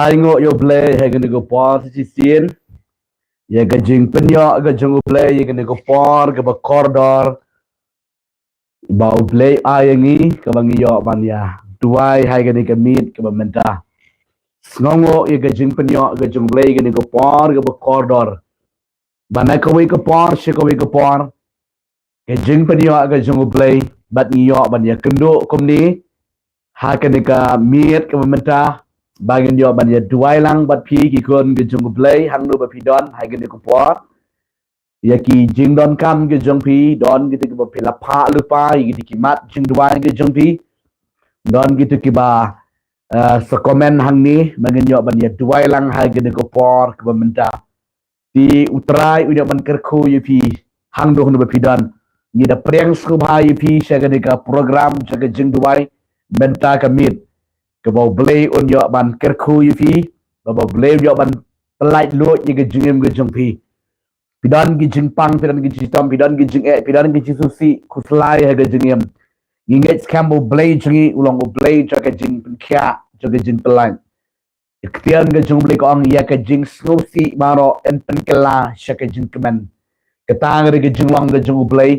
ai ngo yo play he gani go por si sien ye ga jing penyo ga jung play ye gani go por ga ba corridor ba play ai ngi ka bangi yo ban ya tuai hai gani ka meet ka ba menta ngongo ye ga jing penyo ga jung play gani go por ga ba corridor ba na ka wi ka por she ka wi ka por ga jing penyo ga jung play bat ni yo ban ya kendo kom ni ha ka ni ka meet ka ba menta bagian yo ban ya duai lang bat pi ki kon ge jung play hang no ba pi don hai ge ko por ya ki jing don kam ge jung pi don ge ti ba pi la pha lu pa ge ki mat jing duai ge jung pi don ge ti ba sa komen hang ni bagian yo ban ya duai lang hai ge ko por ke ba menta ti utrai u ban ker khu yu pi hang do no ba pi don ni da preng sku ba yu pi sha ge ka program cha ge jing duai menta ka mit ke bau blay on yo ban kerku yu fi bau blay yo ban pelai lo ye ge jingem ge jong pi pidan gi jing pang pidan gi jitam pidan gi jing pidan gi jisusi kuslai he ge jingem nginget kambo blay jingi ulong go blay cha ge jing kya cha ge jing pelai iktian ge jong blay ko ang ya ge jing snosi maro en pen kala sha ge jing kemen ketang ge jing long ge jong blay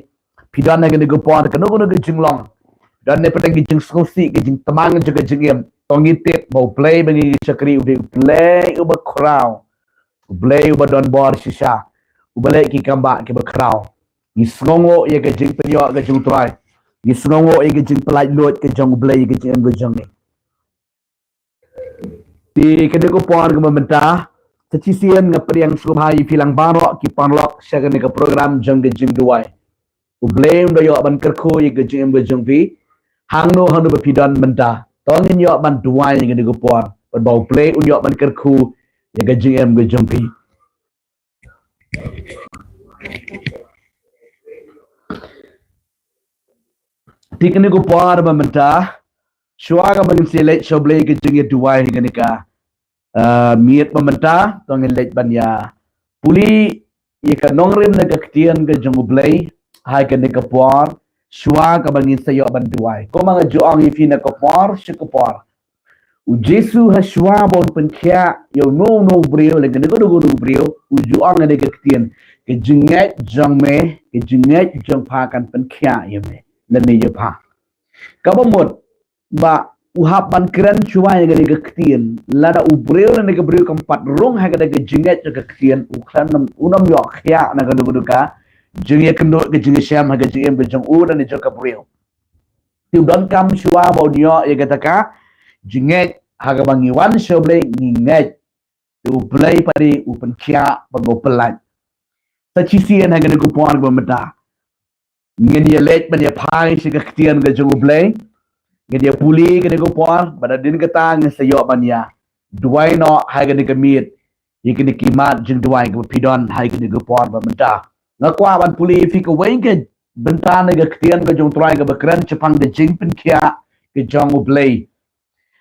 pidan ge ge pon ke no ge jing long dan ne petang gi jing snosi ge jing tamang cha ge jingem tongi tip bau play bagi cakri udah play uba crowd play uba don bor sisa uba ki kamba ki ba crowd ni snongo ye ke jing penyo ke jing try ni snongo ye ke jing pelai lot ke jong play ke jing jong ni ti ke de ko por ke menta secisian ngapriang subhai filang baro ki panlok sya ke program jong ke jing duai u play ndo yo ban kerko ye ke jing pi hangno hanu ba pidan menta tongin yo ban duai ngi go por ban bau play un yo ban kerku ya ga GM go jumpi tikni go por ba menta shuaga ban select shoble ga jingi duai ngi ka miet ba menta tongin let ban ya puli ye ka nongrim na ga ktian ga jungu play hai ka ne ka por shua ka bangin sayo ban duai ko mga juang ifi na ko por shi ko por u Jesu ha shua bon pen kya yo no brio le gane go brio u juang ne ka ktian ke jinget jang me ke jinget jang pa kan pen kya ye me le ne ye pa ka ba mot ba u hap ban kran shua ye gane ka ktian la da u brio ne ka brio kam pat rong ha ka jinget ka ktian u klan nam unam yo kya na ga ka jingi kendo ke jingi syam ha ke jing be jong u dan ni joka brio ti don kam shua bo nyo ye kata ka jinget ha ga bangi wan shoble nginget tu play pari u pen kya bago pelan ta chi sien ha ga ko por go mata ngin ye let ban ye pai si ka ktian ga jong play ngin ye puli ga ko por bada din ka ta ngi sayo ban ya duai no ha ga ni ka mit ye ki kimat jing duai ko pidon ha ga ni ko por ba mata ngakwa ban puli fi ka weng ke bentana ga ktian ga jong try ga bakran chapang de jing pen kya ke jong play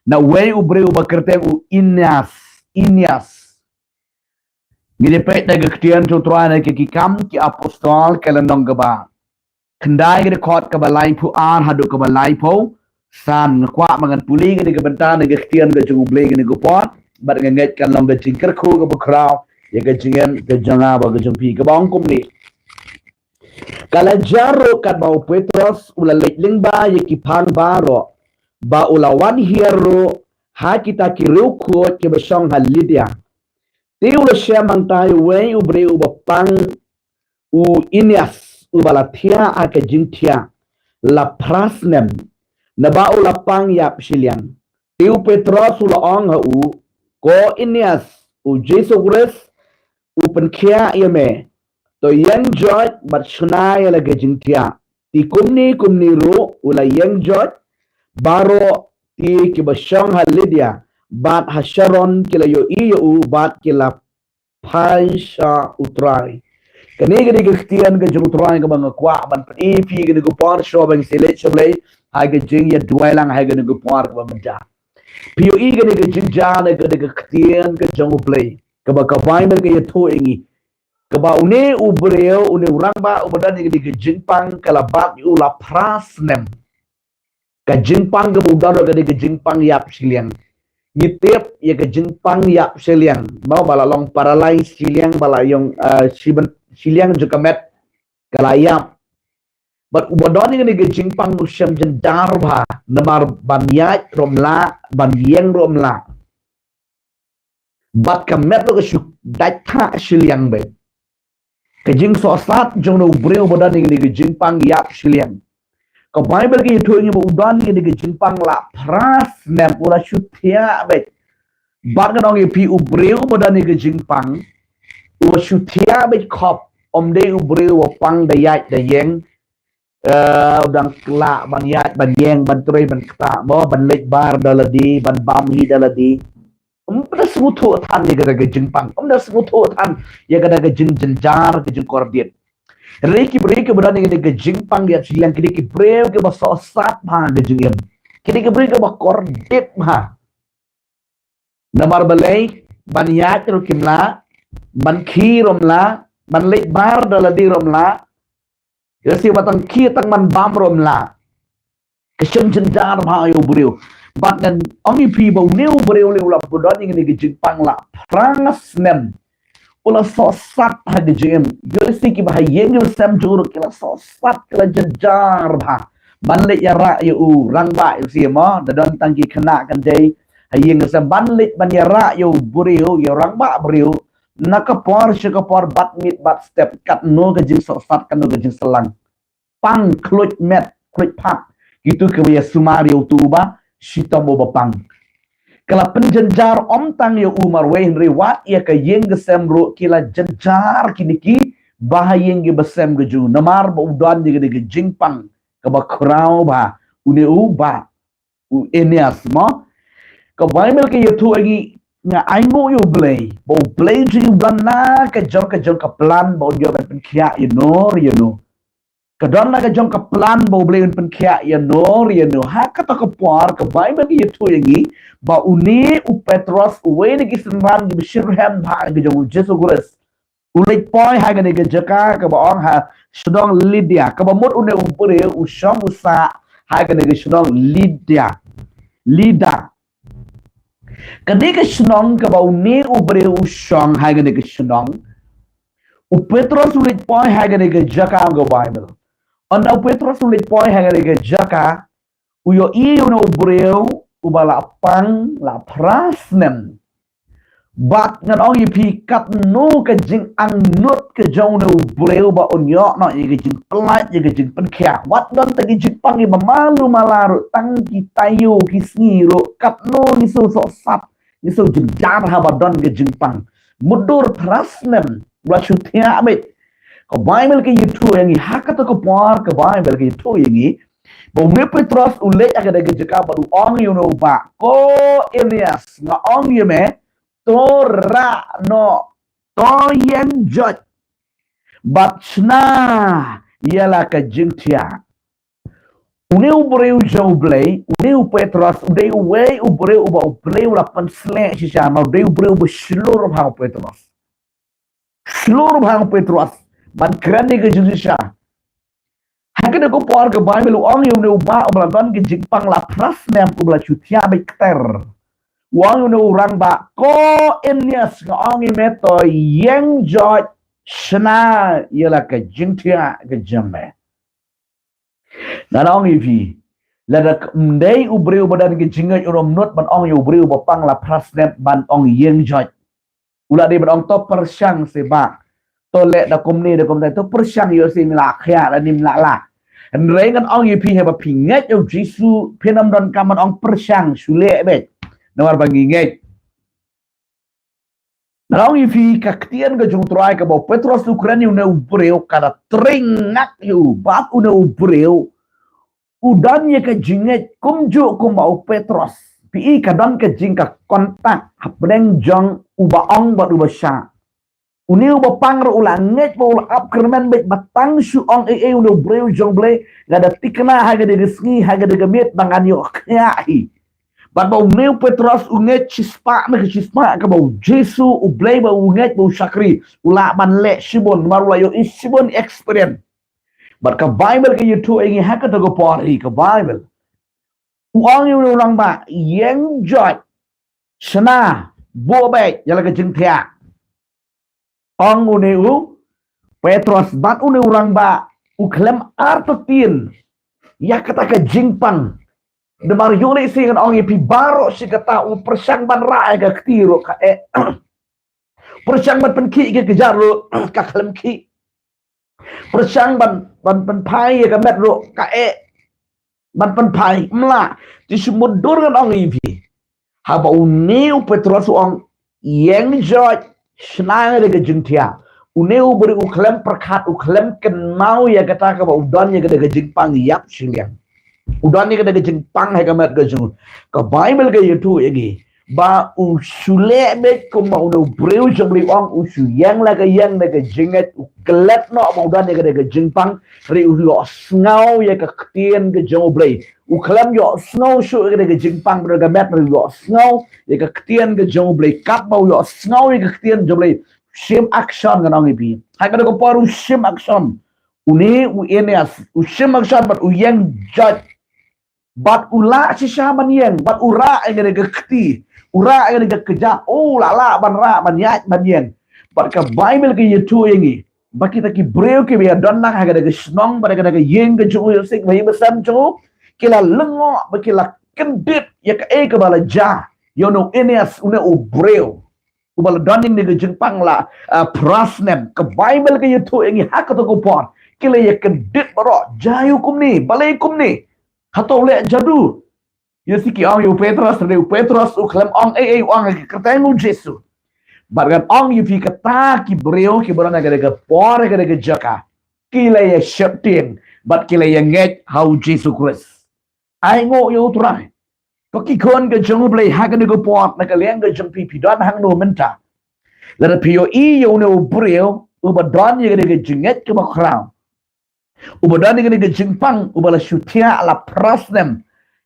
na way u bre u bakerte u inyas ngide pe da ga ktian jong try na ke ki kam ki apostol ke landong ga ba kendai ga khot ka ba lai pu an hadu ka ba lai po san ngakwa mangan puli ga bentana ga ktian ga jong play ga go pot bat ga nget kan long ga jing ker khu ga ba kraw ya ga jingen ga jonga ba ga jong pi ga bang kum ni kala jaro kat bau Petros ula letling ba ye kipang baro ba ula wan hero ha kita kiru ko ke besong halidia ti ula syamang tayo we u bre u bapang u inyas u balatia ake jintia la prasnem na ba ula pang yap siliang ti u Petros ula ong ha u ko inyas u Jesus Christ u penkia yeme to yang George bat sunai la gejintia ti kumni ro ula yang George baro ti ki basyang halidia bat hasharon kila yo iyo u bat kila paisha utrai Kani gani Christian ke jung troang ke bang kwa ban phi gani ko por show bang select show play hai ke jing ya duai lang hai gani ko por ke bang ja pio I gani ke jing ja ne ke Christian ke jung play ke ba ka bai mer ke to ingi ke ba une ubreo une urang ba ubadan gani ke jing pang kala bak u la pras nem ka jing pang ke budar gani ke jing pang yap siliang nyetiap ya ke jing pang yap siliang mau bala long paralai siliang bala yong siliang juga met kalayam but ubadoni ni ke jingpang usyam jendar ba namar banyat romla banyeng romla but kamet lo ke syuk data siliang be ke jing sosat jong no breu ubadoni ni ke jingpang yap siliang ko bible ke itu ni ubadoni ni ke jingpang la pras nem ula syutia be bagadong pi ubreu ubadoni ke jingpang ula syutia be kop om de ubreu pang dayat dayeng udang kelak ban yat ban yeng ban trei ban kta bo ban lek bar daladi ban bam hi daladi dah semutu tan ni kada ke jingpang dah semutu tan ya kada ke jing jenjar ke jing kordiet reki berani ke jingpang ya silang kini ke breu ke ba sosat ha ke jingem kini ke breu ke ba kordiet ha namar balai ban yat ro kimla ban khiromla ban lek bar daladi romla Kasi batang kitang man bamrom la. Kasem jendar ma yo breu. Bat nan ongi pi ba neu breu le ula bodon ngi ngi jingpang la. Prangas nem. Ula sosat ha de jim. Yo si ki ba yeng yo sam juru kila sosat kila jendar ba. Banlet ya ra yo u rang ba yo si mo dadon tangki kena kan dei. Hayeng sam banlet ban ya ra yo breu yo rang ba breu. Nakapor syakapor bat mit bat step kat no ke jing sosat kan no ke jing selang pang kluj met kluj pak gitu ke ya sumari utuba sita mo bapang kala penjenjar om tang ya umar wein riwat ya ke yeng gesem ro kila jenjar kiniki bahayeng ge besem geju namar ba udan de ge jingpang ke ba krau ba une u ba u enias mo ke bible ke yotu agi nga aingo yo blay bo blay ji udan na ke jong ka plan bo yo ben kia you know kadang na jong ka plan bo blay pen kia you know ha kata ka par ka bible ki yotu agi ba uni u petros we ni kisan gi bishirham ba gi jong jesu gures ulit poi ha ga ni ga jaka ka ba ong ha sudong lydia ka ba mot une u pure u shong usa ha ga ni ga sudong lida Kadika shnong ka ba uni ubre ushong haga ka shnong u Petros ulit poi haga ka jaka ang Bible on u Petros ulit poi haga ka jaka u yo iyo na ubreu u bala pang la prasnem bak ngan ong ipi kat no ka jing ang nut ka jong na ubreu ba onyo no i ka jing pelat i ka jing penkya wat don ta ki jing pang i malu malaru tang ki tayo ki sniro kat no ni so sat ni so jenjar ha ba don ka jing pang mudur prasnem wa chutia amit ko Bible ke yitu yang i hakata ko par ka Bible ke yitu yang i bo me Petros ulet aga daga jaka ba ong yo no ba ko Elias nga ong yo me Tora no to yen jot batna ialah ka jingtia uneu breu jau blay uneu Petros uneu we ubreu ba ubreu la pansle sisa ma ubreu breu ba seluruh hang Petros ban krani ke jingisa hakada ko por ke Bible ong yo neu ba oblanton ke jingpang la pras nem ubla chutia bekter wang no orang ba ko Elias ngong meto yang jot shna yela ka jingtia ka jamme nanong ivi lada mdei ubreu badan ke jingat urom not ban ong ubreu bapang la prasnet ban ong yang jot ula di ban ong to persyang seba to le da komni da komni to persyang yo sim la khya la nim la rengan ong ipi heba pingat yo jisu penam don kaman ong persyang sule bet nawar bagi ngai narong ifi kaktian ga jung trai ka bo Petros Ukraini una ubreu kada tringak yu bat una ubreu udan ye ka jinget kumju kuma Petros pi kadam ka jingka kontak habreng jong uba ong ba uba sha Uniu bapang ulang ngej ulang up kerman bet batang su ong unu breu jong ble gada tikna haga de gesngi haga de gemet bangan yo kyahi bat bau uniu Petros unget chispa me chispa ka bau Jesu u ble bau unget bau sakri ula ban le sibon marula yo isibon experience bat ka Bible ke yutu engi haka to go pori ka Bible uang yu ulang ba yeng joy sana bo be yala ka jing thia ong uneu Petros bat uneu orang ba uklem artotin ya kata ke jingpang de marione singan ong pi baro si kata persang ban ra ga ktiro ka persang ban penki ke jaro ka klem ki persang ban pai ka met ro ka ban pai mla ti sumudur kan ong pi haba uneu Petros ong yeng joj Senang ada kejengtia. Uneu beri uklem perkat uklem kenau ya kata ke udon ya kata kejengpang yap siliang. Udon ya kata kejengpang hai kamat kejeng. Ke Bible ke itu lagi. Ba usule bet kuma uneu breu jembli ong usu yang la ke jenget uklet no udon ya kata kejengpang ri ulo snau ya ke ketien ke jembli. Uklem yo snau su ya kata kejengpang bergamet ri yo snau ya ke ketien ke jembli kap bau yo snau ya ke ketien jembli. Shame action kan ang ipi. Hai kada ko paru shame action. Uni u eneas u shame action but u yang judge. But ula si shaman yang but ura ang keti. Ura ang keja. Oh lala ban ra ban yat ban yang. But ka Bible ke yetu yangi. Baki taki breu ke biya donna ha kada snong pada kada yang ke ju sik mai besam ju. Kila lengo bakila kendit ya ke bala ja. You know eneas una u breu. Ubal doning ni Jepang la prasnem ke Bible ke yutu engi hak to ko pon kile ye kedit baro jayu kum ni balai kum ni hato le jadu yesi ki ong yu Petrus u klem ong ong ke kertenu Jesu bargan ong yu fi kata ki breo ki borana ga por ga jaka kile ye sheptin but kile ye nget how Jesus Christ ai ngo yu trai có cái con cái chúng play hai cái người bọt là cái leng cái chúng pi đón hàng nô mình ta là cái pio i yêu nô brio uba đón như cái chúng nhất cái bao crown uba đón như cái chúng pang uba là shutia là prasnem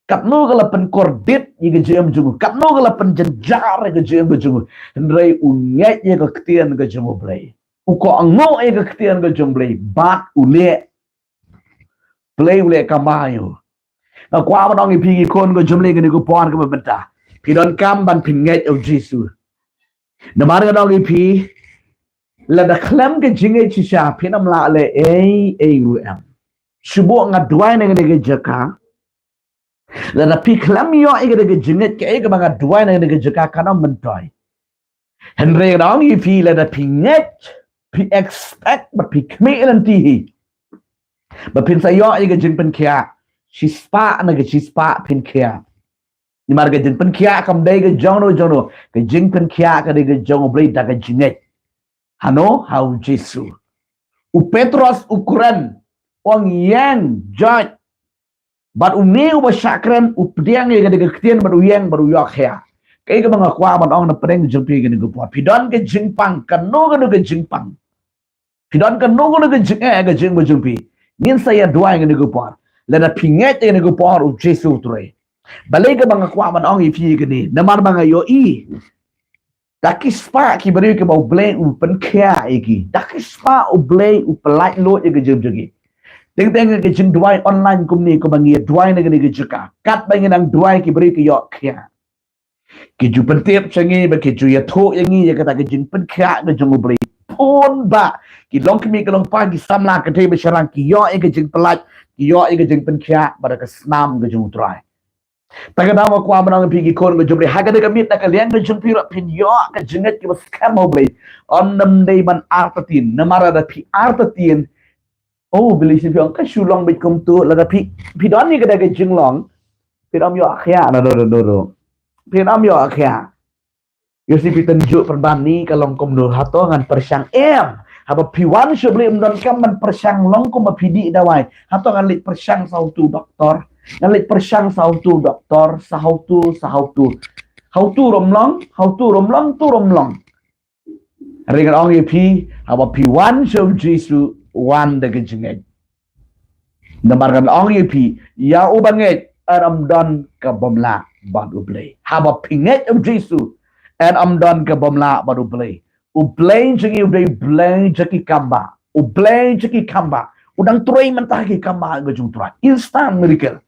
cặp nô cái là pen cordit như cái chúng cặp nô cái là pen jenjar cái chúng rồi unyet như cái tiền cái chúng play uko ngô cái tiền cái chúng play bat ule kamayo qua bên ông thì con có chấm lên cái này pon cái bên ta thì đón cam ban phình nghe ông Giêsu nó mà cái ông thì là đã khám cái chính ấy chỉ sa phía nam lạ là rồi em subuh ngặt đuôi này cái jaka là đã phi khám yo cái chính ấy cái bằng ngặt đuôi này cái jaka cái nó mình trời Henry đó thì là đã phi nghe phi expect mà phi khmê lên thì mà phi say yo cái chính bên kia Shispa na ke shispa pin kia. Ni mar ke jin pin kia kam dai ke jono ke jing pin kia ke de jono blade da ke jinget. Hano how Jesu. U Petros ukuran ong yang judge. But u neu ba sakran u pdiang ke de ketien baru yang baru yok ya. Ke ke bang kwa ban ong na preng jing pi ke de po. Pidon ke jing pang kanu ke jing pang. Pidon kanu ke jing ke jing ba jing pi. Nin saya dua ke de po. Lada pinget yang nego por u Jesu tre. Balai ke bang kwa man ong ifi ke ni. Namar bang yo i. Dakispa ki beri ke bau blay u pen kia iki. Dakispa u blay u pelai lo ye ke jem jegi. Teng teng ke jeng duai online kum ni ko bang ye duai ne ke jeka. Kat bang nang duai ki beri ke yo kia. Ki ju pentip changi ba ki ju ya tho yang ni ye kata ke jeng pen kia ke jeng u blay. Pon ba ki long ki mi ke long pa ki samla ke te be sharang ki yo ke jeng pelai yo i ke jeng pen kia pada ke snam ke jeng utrai taga nama kwa menang pigi kon ke jumri haga de kamit na kalian ke jeng pira pin yo ke jenget ke skam oblay on nam day ban artatin namara da pi artatin oh beli si pion ka shulong bit kum tu la da pi don ni ke da ke jeng long pi dam yo akhya na do pi dam yo akhya yo si pi tunjuk perbani kalong kum do hato ngan persang haba piwan sebeli umdan kaman persang longko mapidi dawai hato ngalit persang sautu doktor ngalit persang sautu doktor sahautu romlong tu romlong ringan ong ye pi haba pi wan show jisu wan de gejinget namargan ong ye pi ya ubanget am don ka bomla bad ublay haba pinget of jisu and am don ka bomla bad ublay jiki ublay jiki kamba ublay jiki kamba udang turay mentah ki kamba gejung turay instant miracle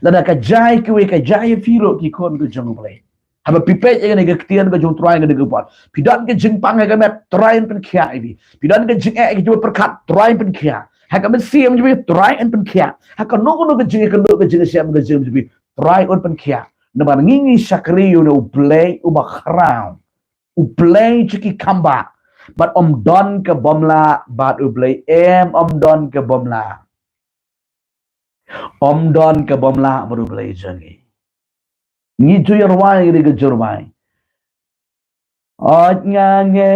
lada ka jai ka jai firo ki kon gejung ublay haba pipet yang nega ketian ke jung try nega buat pidan ke jing pang ke met try pen kia ibi pidan ke jing ke jual perkat try pen kia haka men siam jual try pen kia haka no ke jing siam ke jing jual try pen kia nama ngingi sakri you know play uba crown play ciki kamba but don ke bomla bat play om don ke bomla baru play jangi ni tu yang wai ni ke jurmai ot ngange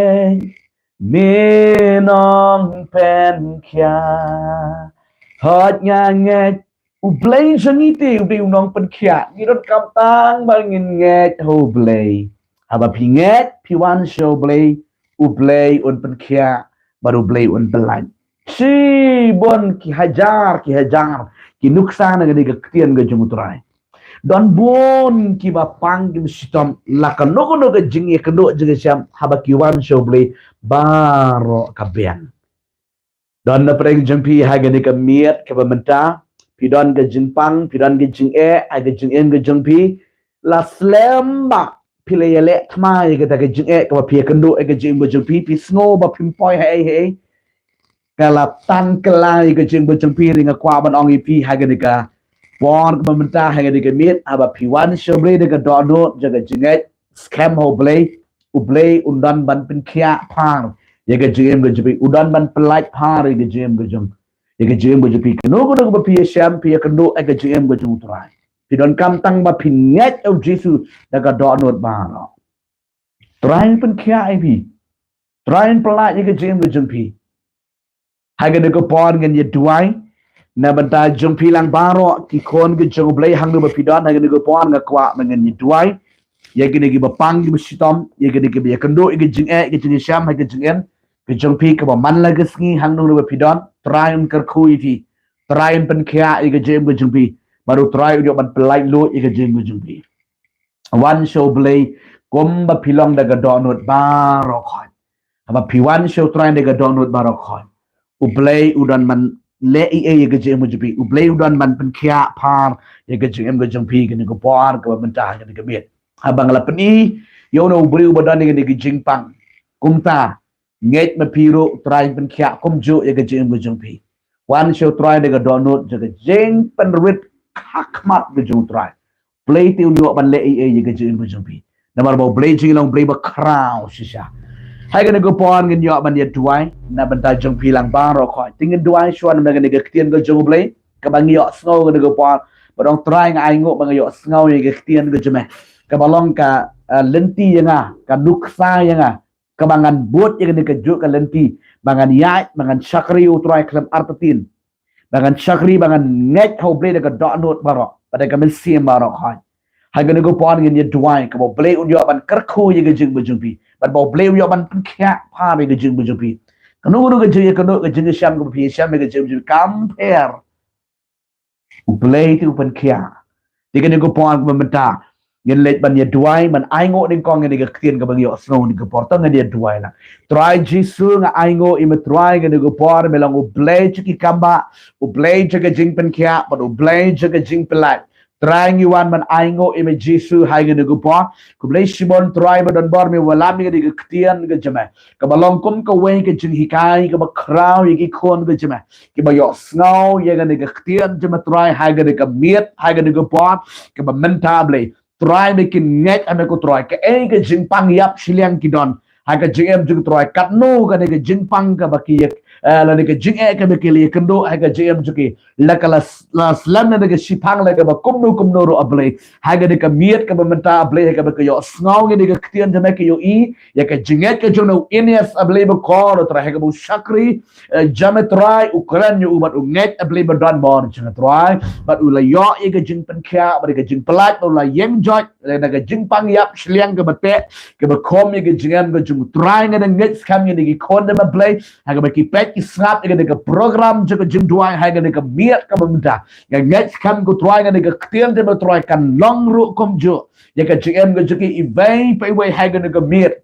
minong pen kya ot ngange ublay jangi te unong pen kya ni rot kaptang bangin nget ho blay aba pinget piwan show blay ublay un pen kya baru blay un pelan si bon ki hajar ki nuksan ga ke ketian ga jumutrai don bon ki ba pang ki sitom la kanono ga jingi kendo jingi siam haba ki wan show blay baro kabian don na preng jempi haga ni ka miet ka bamenta pidon ga jingpang pidon ga jing aga jing en ga jempi la slemba pile yele thma ga ta ga jing ka ba pia kendo ga jing ba jempi pi sngo ba pimpoi hey kala tan kelai ga jing ba jempi ringa kwa ban ong ipi haga ni ka Pon pemerintah yang dikemit aba piwan shoblay dekat dono jaga jinget scam hoblay ublay undan ban penkia par jaga jim gajepi undan ban pelaj par jaga jim gajepi keno kono ba pia syam pia kendo jaga jim gajung turai pidon kam tang ba pinget of jisu dekat dono ba turai penkia ipi turai pelaj jaga jim gajepi haga dekat pon ngan ye duai na banta jong pilang baro ki kon ge jong blay hang no pidan hang ne pon nga kwa mengen ni duai ye ge ne bapang gi sitom ye ge be kendo ge jing ge jing syam ha ge jing en ge jong pi ke ba man la ge sngi hang no pidan train kar khui ti train pen kya ge jem ge jong pi baru try yo ban pelai lo ge jem ge jong pi one show blay kom ba pilong daga donut baro khoi ba pi one show train daga donut baro khoi u blay udan man le ye ge jem ge pi ublay udan man pen kya par ye ge jem ge jong pi ge ne ko par ke mentah ge met abang la peni yo no ublay udan ge jing pang kumta nget ma piro try pen kya kom jo ye ge jem ge jong pi wan show try de ge donut ge jing pen rit khakmat ge jong try play ti yo ban le ye ge jem ge jong pi namar bo play jing long play ba crown shisha hai ga go pon ngin yo ban ye duai na ban ta jong pilang bang ro khoi tingin duai chuan na ga ne ga tien go jong blai ka bang yo sngo ga go pon ba dong try ngai ngo bang yo sngo ye ga tien go jeme ka balong ka lenti nga ka nuksa nga ka bangan bot ye ga ne ka ju ka lenti bangan yai bangan chakri u try klam artatin bangan chakri bangan net ho blai ga dot not baro pada ka men sim baro khoi hai ga ne go pon ngin ye duai ka bo blai un yo ban kar khu ye ga jing bo jong pi but bau bleu yo ban kya pa be ge jing bu pi kanu ge jing kanu ge jing syam ge pi syam ge jing compare bleu tu ban kya diga ne go pon mementa ngen let ban ye duai man ai ngo ding kong ge kien ge bang yo snow ni ge porta ngen ye duai la try jisu nga ai ngo im try ge go por me lang bleu ki kamba bleu ge jing ban kya but bleu ge jing pelai trying you one man aingo ime jisu hai ge go pa ku blai simon try ba don bor me wala mi ge ktian ge jama ka balong kum ka we ge jing hikai ka ba kraw ye ge khon ge jama ki ba yo snow ye ge ktian jama try hai ge ka miet hai ge go pa ka ba mentable try me kin net ame ko try ka e ge jing pang yap siliang ki don hai ka jing em jing try kat no ge jing pang ka ba ki la ni ka jing ka be kili kendo ha ka jm juki la kala la slam na ka sipang la ka ba kumno ro ablay ha ka ni ka miet ka ba menta ablay ka ba ka yo sngaw ni ka ktian de ka yo I ya ka jinget ka jono inias ablay ba ko tra ha ka bu shakri jametrai ukran yu umat unget ablay ba dan bon jametrai bat ula yo I ka jing pen kya ba ka jing pelat ula yeng jot la na ka jing pang yap shliang ka ba te ka ba kom ni ka jingan ka jung trai nga nget skam ni ki kon de ba play ha ka ba ki pet ki snap ni ka program je ka jing duai ha ka ni ka miet ka ba menta nga nget skam ko trai nga ni ka ktian de ba trai kan long ru kom jo ya ka jing ka juki I vai pai wai ha ka ni ka miet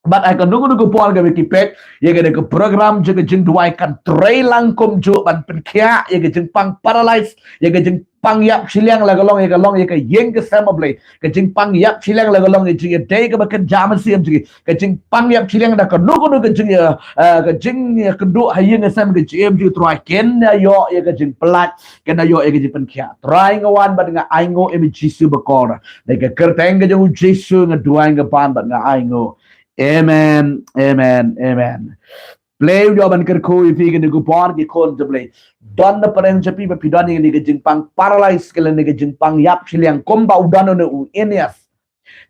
but I can nunggu puan ke wiki pet ya ke ke program je ke jing duai kan trai lang kom jo ban pen kya ya ke jing pang paralyze ya ke jing pang yap siliang la galong ya galong ya ke yeng ke sama blay ke jing pang yap siliang la galong ya jing day ke bakan jaman siam jing ke jing pang yap siliang da kan nunggu ke jing ya ke jing ya kendu hayeng ke sam ke jim ju try ken ya ke jing pelat ken ya ke jing pen kya try ngawan ba nga aingo emi jisu bakora ne ke kerteng ke jing jisu nga duai ke pan ba nga aingo Amen, amen, amen. Play jo ban ker ko ifi ke ko par ki kon play. Don na pareng japi ba pidon ni ke jingpang paralyze ke ni ke jingpang yap siliang komba udano ne u enias.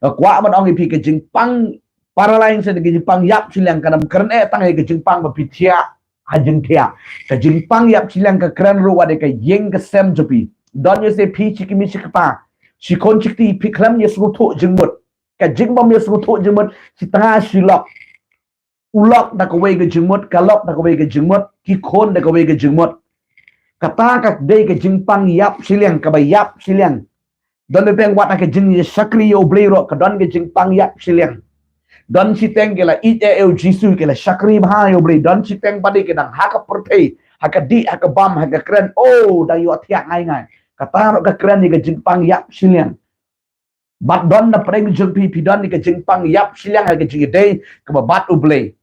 Kwa man ong ifi ke jingpang paralyze ne ke jingpang yap siliang kanam keren tang ke jingpang ba pitia hajing tia. Ke jingpang yap siliang ke keren ro wade ke yeng ke sem japi. Don ye se pi chiki mi chikpa. Si kon chikti pi klam ye su to jingmut. Ka jing bom ye su to jingmut si tanga silok ulok da ko we ke jingmut kalok da ko we ke jingmut ki khon da ko we ke jingmut kata ka dei ke jingpang yap siliang ka ba yap siliang don le peng wat ka jing ye sakri yo blero ka don ke jingpang yap siliang don si teng ke la it e jisu ke la sakri bha yo ble don si teng padi ke dang ha ka pertei ha ka di ha ka bam ha ka kren oh da yo thiak ngai kata ro ka kren ni ke jingpang yap siliang bat don na preng jeng pi don ni ke jingpang yap siliang ha ke jing dei ka ba bat ublei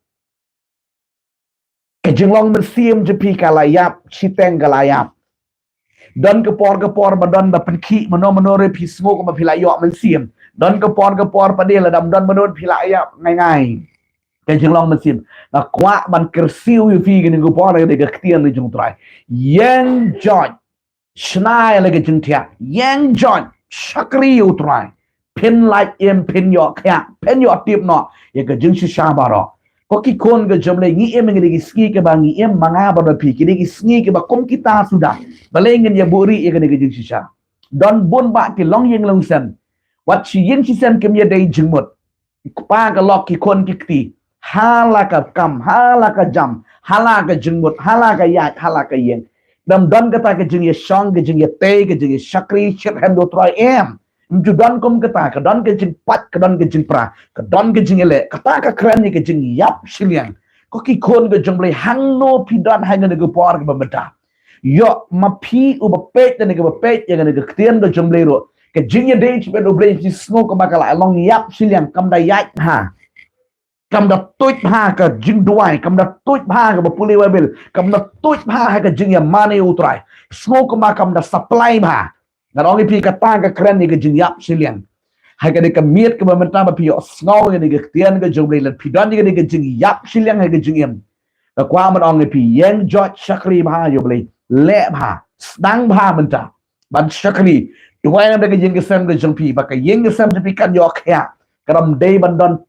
ke jinglong mersiam je pi kalayap siteng kalayap don ke por ba don ba penki mano re pi smo ko ba pilayo mersiam don ke por pa dia dam don manon pilayap ngai ke jinglong mersiam na kwa ban kersiu yu fi ke por de ke tian ni jung trai yang jot snai le ke jing tia yang jot sakri yu trai pin like em pin yo kya pin yo tip no ye ke jing sha ba ro ko ki kon ke jom le ngi em ngi ki ski ke ba ngi em manga ba pi ki ki ski ke ba kom kita sudah balengin ya buri ye ke jing sha don bon ba ki long yeng long sen wat chi yin chi sen kem ye dei jing mot pa ka lok ki kon ki ti hala ka kam hala ka jam hala ka jing mot hala ka ya hala ka yeng dam don ka ta ke jing ye shong ke jing ye te ke jing ye shakri shit hem do try em ju don kom kata ka don ke jing pat ka don ke jing pra ka don ke jing ele kata ka kran ni ke jing yap siliang ko ki kon ke jong le hang no pi don hang ne ke por ke bamata yo ma pi u ba pet ne ke ba pet ye ne ke tien do jong le ro ke jing ye dei pe do ble ji sno ko ba ka la long yap siliang kam da yat ha kam da tuit ha ka jing duai kam da tuit ha ka ba puli wa bil kam da tuit ha ka jing ya mane utrai sno ko ma kam da supply ba ngarong pi kata ka kren ni ke jing yap siliang hai ka de ka miet ke bamenta ba pi sngaw ni ke tian ke jong le pi dan ni ke jing yap siliang hai ke jing em ka kwa man ong pi yang jot sakri ba yo ble le ba dang ba menta ban sakri tuai na ke jing ke sem ke jong pi ba ka yeng ke sem pi kan yo kya karam dei ban don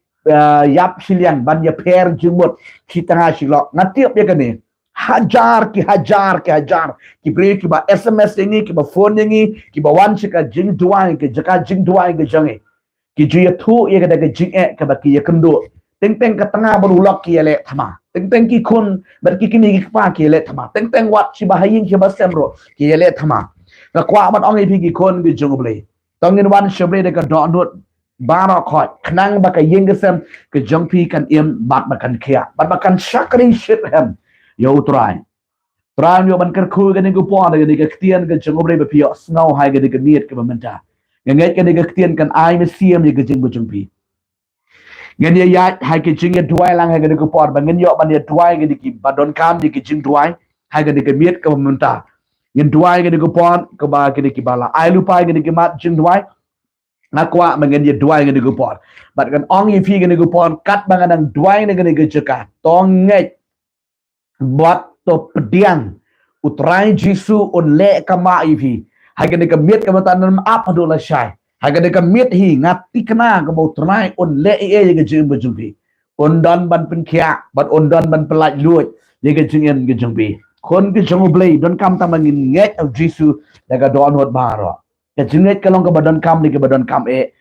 yap siliang ban ya per jumut kita silok ngatiap ya kan ni hajar ki beri ki ba SMS ini ki ba phone ini ki ba wan ka jing duai ke jaka jing duai ke jange ki ju ya thu ye ka da jing e ka ba ki ya kendo teng teng ka tanga baru lok ki le thama teng teng ki kun ber ki kini ki pa ki le thama teng teng wat si ba hayin ki ba semro ki le thama ka kwa man ong ki kun bi jung ble tongin wan shebre de ka do dot bara khot knang ba ka yeng ke sem ke jong pi kan em bat ba kan khia bat ba kan shakri shit hem yo try yo ban ker khu ga ni ko po ga ni ka tian ga jong bre ba pi snow hai ga ni ka miet ka menta nget ka ni ka tian kan ai me siam ni ka jing bu jong pi ngen ya hai ka jing ya duai lang hai ga ni ko po ba ngen yo ban ya duai ga ni ki ba don kam ni ki jing duai hai ga ni ka miet ka menta ngen duai ga ni ko po ka ba ga ni ki bala ai lu pai ga ni ki mat jing duai nakwa mengen ye duai ga ni ko po bat kan ong yi fi ga ni ko po kat ba ngan duai ni ga ni ka jaka tong nget buat to pediang utrai Jisu on le kama ivi haga de kamiet ka matanan apa dola syai haga de kamiet hi ngati kena ka bau trai on le e ga jing bujumbi on don ban pen kya but on don ban pelaj luot ye ga jingen ga jumbi kon ga jongo blai don kam ta mangin nget of Jisu daga don hot baro ka jinget ka long ka badon kam ni ka badon kam e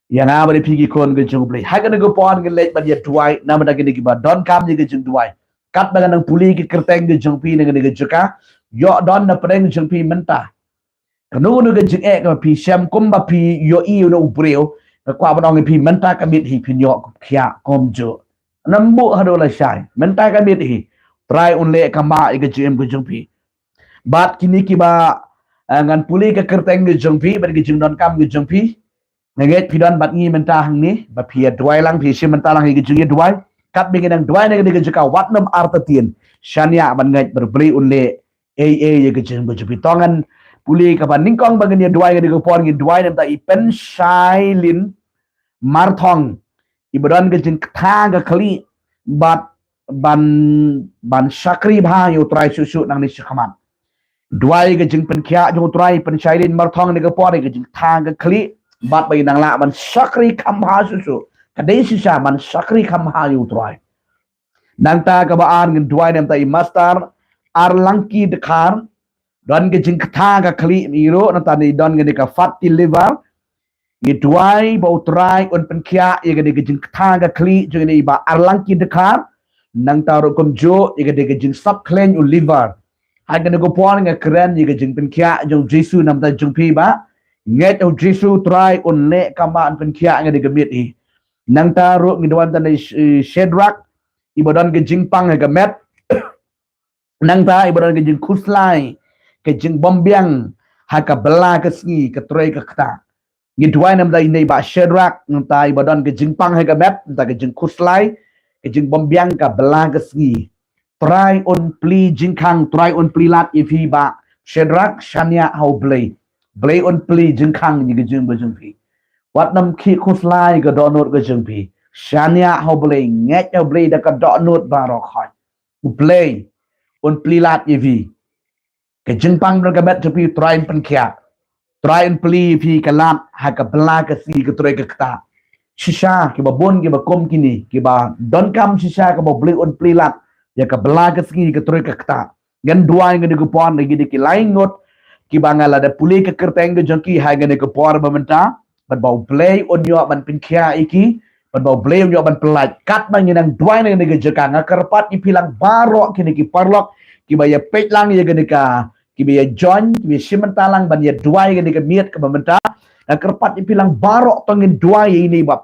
yang abadi pigi kon ga jongo blai haga de go pon ga lej ban ye tuai nama daga ni ba don kam ni ga jing tuai kat bagan ng puli ki kerteng ge jengpi ne ge juka yo don na preng jengpi menta kanu nu ge jeng ka pi syam kum ba pi yo i no ubreo ka kwa badong pi menta ka mit hi pin yo kya kom jo nambu hado la shai menta ka mit hi try un le ka ma ge jem ge jengpi bat kini ki ba ngan puli ka kerteng ge jengpi ba ge jeng don kam ge jengpi nge pi don bat ngi menta hang ni ba pi dwai lang pi syam menta lang ge jeng dwai kat bingin ang dua negeri juga watnam artatien syania ban ngai berbeli unle ye kecil berjupi tongan puli kapan ningkong bangin ya dua negeri pon ngi dua nem ta ipen shailin marthong ibran kecil thaga kali bat ban sakri bha yo trai susu nang ni sakaman dua kecil pen kya jo trai pen shailin marthong negeri pon kecil thaga kali bat bagi nang la ban sakri kamha susu kadai sisa man sakri kam hayu troy nang ta ka baan ngin duai nem ta i master ar langki dekar don ge jing kha ga kali miro na ta ni don ge ka fatty liver i duai ba utrai on pen kya ye ge jing kha ga kali jo ni ba ar langki dekar nang ta ro kom jo ye ge jing sub clean u liver ha ge go pon ge kren ye ge jing pen kya jo Jesu nam ta jung pi ba nget o Jesu try on le kama an pen kya ge mit i nang taruh ngiduan tan Shadrach ibadan ke jingpang ke met nang ta ibadan ke jing kuslai ke jing bombiang ha ka bela ke sni ke trei ke kta ngiduan nam dai nei ba Shadrach nang ta ibadan ke jingpang ke met ta ke jing kuslai ke jing bombiang ka bela ke sni try on pli jingkang try on pli lat if hi ba Shadrach shania how blay on pli jingkang ni ke jing bajung phi wat nam khi khuslai ga donot ga jengpi shania ho blay nget ho blay da ka donot baro khoi blay on plilat evi ke jengpang ga bet tepi train pen kya train pli pi kalat ha ka bla ka si ka tre ka kta shisha ke ba bon ke ba kom kini ke ba don kam shisha ka ba blay on plilat ya ka bla ka si ka tre ka kta gan duai ga de pon de ki lain ngot ki bangala da puli ka kerteng ga jengki ha ga de ko por ba menta ban bau play on yo ban pin kya iki ban bau play on yo ban pelaj kat man yang dua ne ne jeka ngakarpat ipilang baro kini ki parlok ki baya pet lang ye gani ka ki baya join ki simentalang ban ye dua ye gani ka miet ka bamenta ngakarpat ipilang baro tongin dua ye ini ba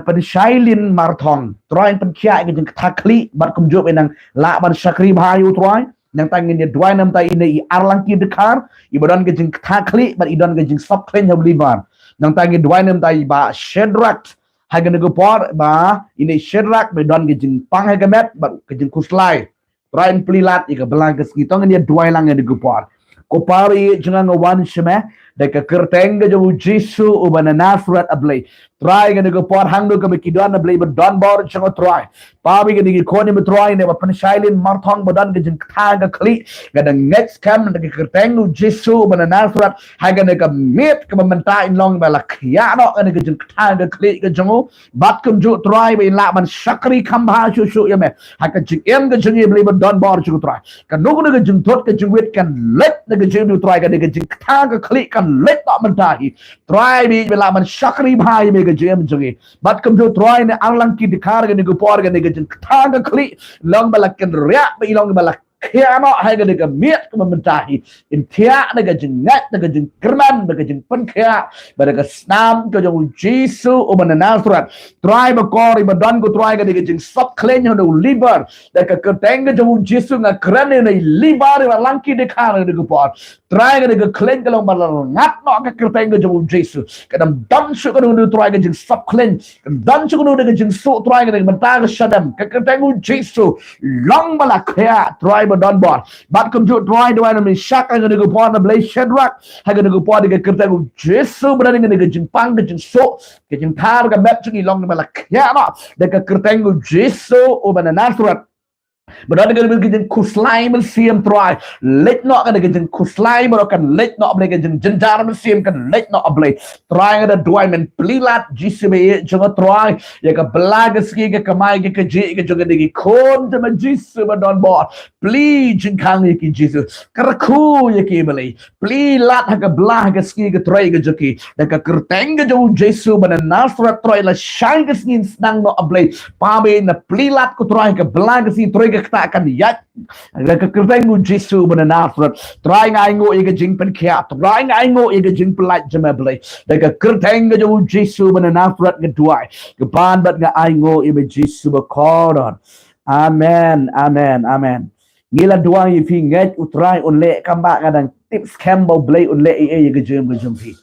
penshailin marthong troin pen kya ge jeng thakli bat kum jo benang la ban sakri bhayu troin nang tangin dia dua nam ta ini i arlangki dekar ibadan ke jing thakli but idon ke jing sub clean have liver nang tangin dua nam ta i ba Shadrach hagen go por ba ini Shadrach be don ke jing pang hagemet but ke jing kuslai train plilat i ke belang ke skitong dia dua lang ke go por ko pari jangan wan sheme de ke kerteng ke jo Jesu ubana Nazareth ablay try ke go por hang do ke kidon ablay but don bor chango try pabi ke digi koni metroy ne ba penshailin marthong badan ke jing thaga kli gadang next cam de kerteng u Jesu ubana Nazareth haga ne ke mit ke menta in long ba la khya no ke jing thaga kli ke jongo bat kum ju try ba la man sakri khamba shu shu yame haga jing em ke jing ablay but don bor chu try kan no ke jing thot ke jing wit kan let ke jing du try ke jing thaga kli kan let ta menta hi try bi la man sakri bhai me ke jing jongi bat kum ju try ne alang ki dikhar ke ne go por ke ne jing thaga kli long balakan ria ba ilong balak kya no hai ga de miet ke mentahi in thia ne ga jing ngat ne ga jing kerman ne ga jing pen kya ba ga snam ke jong Jesu o ban Nazareth try ba kor ba don go try ga de jing sop clean no liver da ka teng ga jong Jesu nga kran ne liver ba langki de khar ne go por try ga de clean ga long ba ngat no ka teng ga jong Jesu ka dam dam su ga no try ga jing sop clean dan su ga no de jing so try ga de menta ga shadam ka teng Jesu long ba la kya try don bor bat kum ju try do an shak ga de go por na blay Shadrach ha ga de go por de ka teng Jesu ba de ga jing pang ga jing so ke jing thar ga bet chu long ba la kya no de ka teng Jesu o ba Nazareth Berada dengan kejeng kuslai mensiam try. Let not kan kejeng kuslai merokan let not boleh kejeng jenjar mensiam kan let not boleh. Try ada dua men pelilat jisbe jangan try. Ya ke belag ski ke kemai ke keji ke jangan digi kon teman jisu badon bot. Pli jengkang ke jisu. Kerku ya ke boleh. Pelilat ke belag ski ke try ke joki. Dan ke kerteng ke jauh jisu mana nasrat try la shine ke skin senang no boleh. Pabe na pelilat ku try ke belag ski try ke kita akan lihat ke kertenggu Jesu bena Nazareth try ngai ngo ige jing pen kia try ngai ngo ige jing pelat jemable dan ke kertenggu jo Jesu bena Nazareth kedua ke ban bat ngai ngo ige Jesu bekoron amen amen amen ngila dua yi fi ngai utrai unle kamba kadang tips campbell blay unle ige jem pi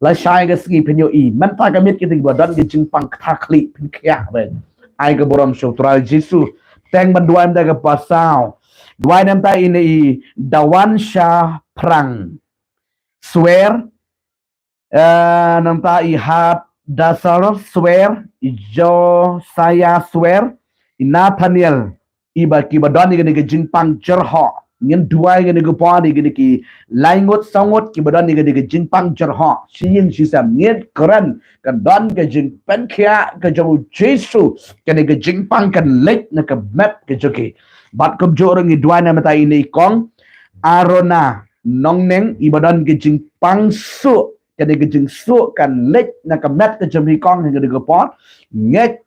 la shai ke ski penyo I man ta kamit kita bodan ge jing pang khakli pen kia ben ai ke borom show try Jesu teng banduan daga pasau duai nam ta ini dawan sha prang swear nam ta I hat dasar swear jo saya swear Nathaniel iba ki badon ni jing pang jerho ngin duai ni pa ni ki laingot sangot ki badon ni jing pang jerho siyin sisam ngit keren kan don ke jing pen kia ke jo Jesu kan ke jing pang kan lek na ke map ke joki bat kom jo orang ni duai na mata ini kong arona nongneng ibadon ke jing pang su kan ke jing su kan lek na ke map ke jomi kong ni ke pot nget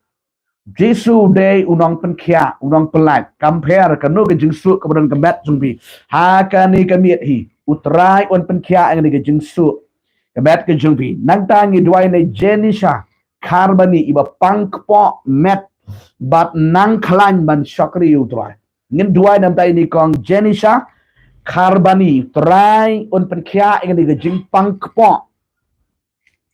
Jesu day unang penkia unang pelat compare kanu ke jingsu kemudian kebat jumpi hakani kamiet hi utrai on penkia ang ke jingsu kebat ke jumpi nang tangi duai ne jenisha karbani iba pangkpo met bat nang klan ban shakri utrai ngin duai nam tai ni kong jenisha karbani utrai on penkia ang ke jing pangkpo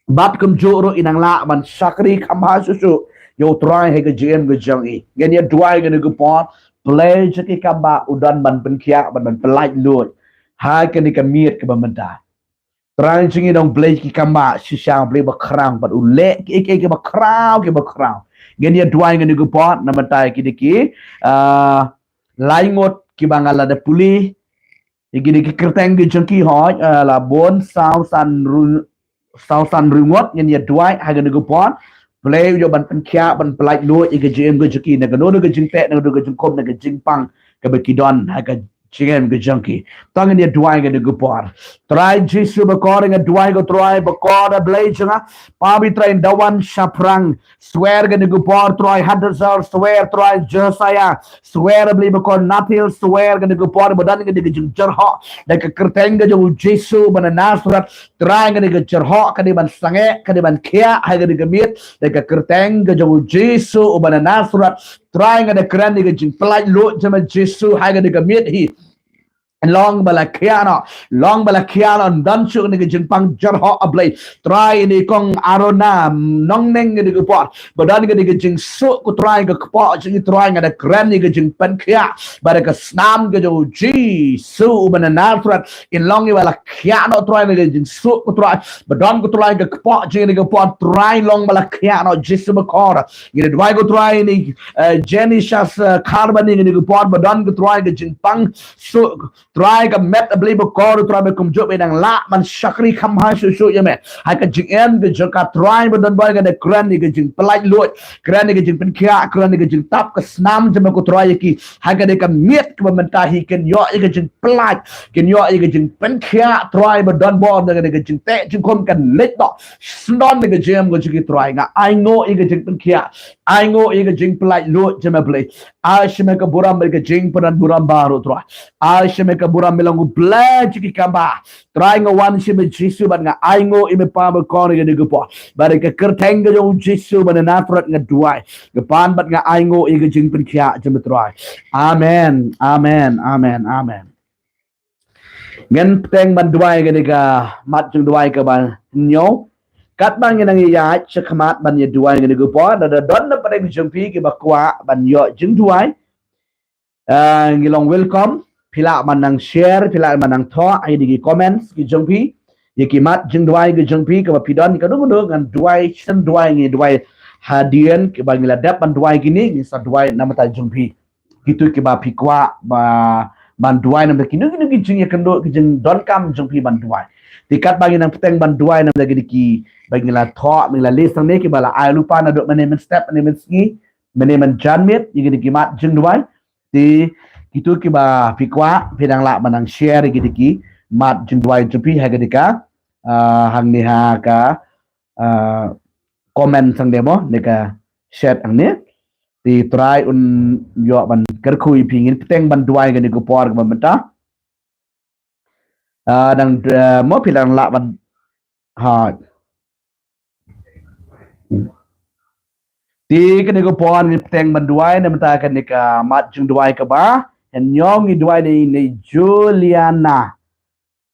bat kum joro inang la ban shakri kamha susu yo try he ke jm ke jangi gen ya duai ke ke pot play jeki kamba udan ban penkia ban pelaj lut ha ke ni kamiet ke bamenta try jingi dong play ki kamba sisang play bakrang ban ule ke bakrau gen ya duai ke ke pot namata ki diki laingot ki bangala de puli iki diki kerteng ke jengki hoj la bon sausan rungot gen ya duai ha ke ke pot play yo ban penkia ban pelaj lu ige jem ge jeki na no ge jing te na ge jing kom na ge jing pang ke bekidon ha ge jing ge junkie tang ni duai ge ge por try Jesu be ko ge duai ge try be ko da play janga pa bi try dawan shaprang swear ge ge por try hadazar swear try Josiah swear beli be ko natil swear ge ge por badan ge jing jarha da ke kerteng ge Jesu ban Nazareth try ge jarha ka di ban sange ka di ban kia ha ge ge mit ke kerteng ke jauh Jesu ubana Nazareth try ngada keren ke jing pelaj lo jama Jesu ha ga mit hi long bala kiana dan chu ni jing pang jarho ablay try ni kong arona nongneng ni ke pot badan ke jing su ku try ke pot jing try ngada keren ni ke jing pan kia bara ke snam ke jauh Jesu ubana Nazareth in long bala kiana try ni ke jing su ku try badan ku try ke pot jing ni ke pot try long bala kiana Jesu bakora ni dwai ku try ni Genesis carbon ni ke pot badan ku try ke jing pang su try ka met a believe ko try be kum job nang la man shakri kham ha su ya me ha ka jing en ke joka try be don boy ga de kran ni ke jing pelaj lot kran ni ke jing pen kia kran ni ke jing tap ka snam jama ko try ki ha ka de ka met ka menta hi ken yo ke jing pelaj ken yo ke jing pen kia try be don boy ga de ke jing te jing kom kan let do snon ni ke jam go jing try nga I know ke jing pen kia I know ke jing pelaj lot jama play a shme ka buram ke jing pen buram baru try a shme ka buram melangu blaj ki kamba try nga wan shme Jesu ban nga I know ime pa ba ko ni ke po bare ke kerteng ke jo Jesu ban Nazareth nga duai ke pan bat nga I know ke jing pen kia jama try amen amen amen amen ngen teng ban duai ke ka mat jung duai ke ban nyo kat bang yang ya chakmat ban ye duai ke ke po da don na pare jung pi ke bakwa ban yo jung duai ngilong welcome pila manang share pila manang tho ai di comments ki jung pi ye ki mat jung duai ke jung pi ke pidon ka dung ngan duai ngi duai hadian ke bangila dap ban duai gini ni sa duai namata jung pi gitu ke ba pikwa ba banduai nam kinu kinu kijing ya kendo kijing don kam jong pi banduai tikat bagi nang peteng banduai nam lagi diki bagi la tho mi la list ne ki bala ai lupa na dok mane step mane ski mane janmit yi diki mat jeng duai ti gitu ki ba pikwa pedang la manang share gi diki mat jeng duai jong pi ha dika hang ni ha ka comment sang demo neka share ang ne ti try un yo ban kerkui pingin peteng banduai ga ni ko por ga benta dan mo pilang la ban ha ti ka ni ko por ni peteng banduai na mata ka ni ka mat jung duai ka ba en nyong ni duai ni Juliana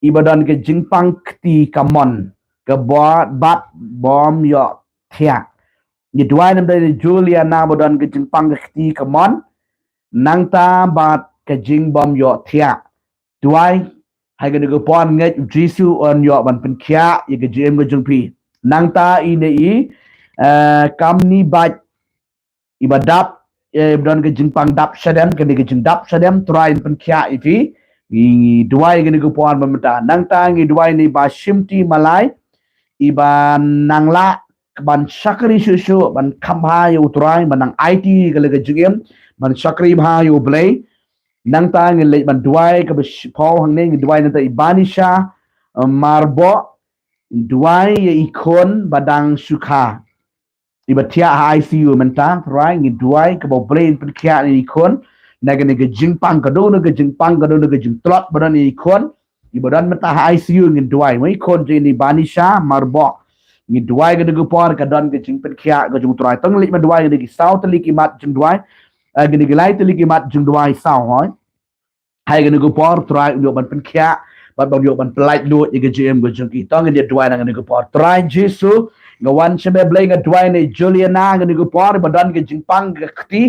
ibadan ke jingpang ti kamon ke bat bom yo thia ni duai nam dai Juliana badan ke jingpang ti kamon nang ta bat ke jing bom yo thia duai hai ke ko pon ngai jisu on yo ban pen kya ye ke jem go jung pi nang ta ine i kam ni bat ibadap badan ke jingpang dap sadam ke ke jing dap sadam try pen kya ifi i duai ke ko pon mamta nang ta ngi duai ni ba shimti malai iban nangla ban sakri susu ban kambha yo try ban IT ke ke jing ban sakri bha yo blay nang ta ngi le ban duai ke paul hang ne ngi duai na ta ibanisha marbo duai ye ikon badang sukha ibatia ICU menta right ngi duai ke bo brain pen kya ni ikon naga ni ke jingpang ka do na ke jingpang ka do na ke jing trot badan ni ikon ibadan meta ICU ngi duai mai ikon je ni banisha marbo ngi duai ke de por ka don ke jing pen kya ke jung trai tong li ma duai ke south li ki mat jing duai gini gilai te li ki mat jing duai sao hoi hai gini ko por try yo ban pen kya ban ban yo ban plait lu ye ge gm go jung ki tong dia duai nang gini ko por try jesu ngawan sebe blai nga duai ni Juliana gini ko por badan ke jing pang ke kti